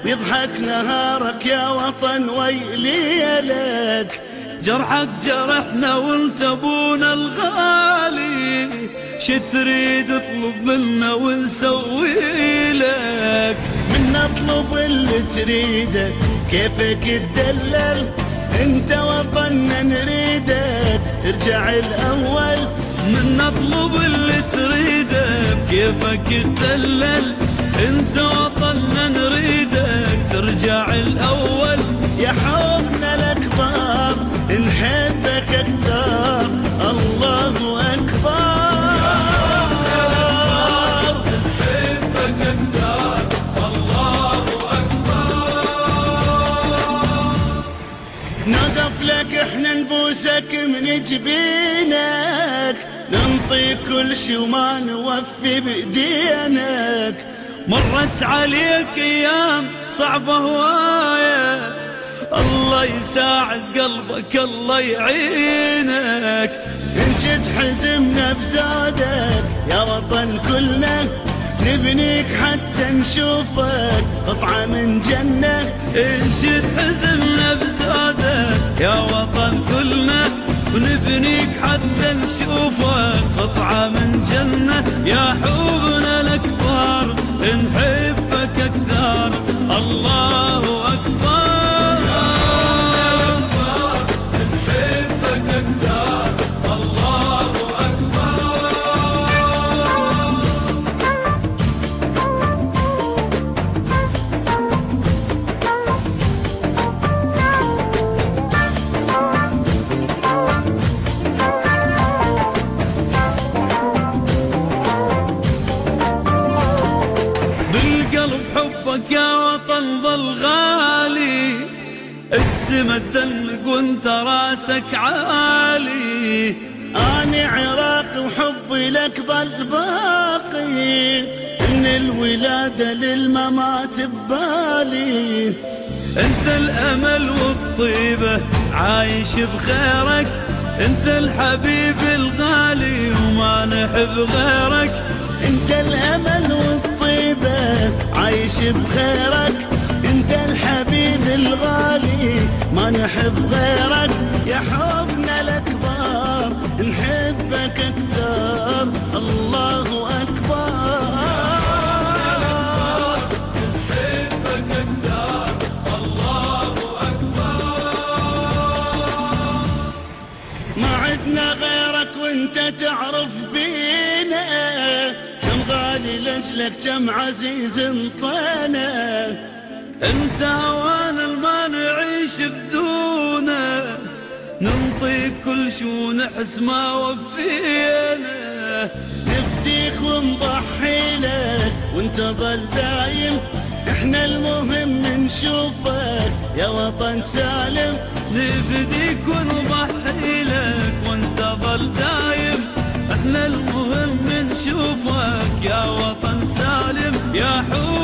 ويضحك نهارك يا وطن ويليلك. جرحك جرحنا وانت ابونا الغالي، شتريد اطلب منا ونسوي لك. من نطلب اللي تريده كيفك تدلل، انت وطننا نريدك ارجع الاول. من نطلب اللي تريده كيفك تدلل، انت وطننا نريدك ترجع الاول. يا حبنا الاكبر نحبك اكثر، الله اكبر. نقف لك احنا نبوسك من جبينك، ننطيك كل شي وما نوفي بدينك. مرت عليك ايام صعبة هواية، الله يساعد قلبك الله يعينك. انشد حزمنا بزادك يا وطن كلنا، نبنيك حتى نشوفك قطعة من جنة. انشد حزمنا بزادك يا وطن كلنا، ونبنيك حتى نشوفك قطعة من جنة. يا حبنا الأكبر نحبك أكثر، الله أكبر. حبك يا وطن ظل غالي، السما تذنق وانت راسك عالي. أنا عراقي وحبي لك ظل باقي، من الولادة للممات ببالي. انت الأمل والطيبة عايش بخيرك، انت الحبيب الغالي وما نحب غيرك. انت الأمل والطيبة عايش بخيرك، انت الحبيب الغالي ما نحب غيرك. يا حبنا الاكبر نحبك اكثر، الله اكبر. نحبك اكثر، الله اكبر. ما عدنا غيرك وانت تعرف بينا، كم غالي لاجلك كم عزيز انطينا. انت هوانا ما نعيش بدونه، ننطيك كل شو نحس ما وفينا. نفديك ونضحي لك وانت ظل دايم، احنا المهم نشوفك يا وطن سالم. نفديك ونضحي لك وانت ظل دايم، احنا المهم نشوفك يا وطن سالم. يا حب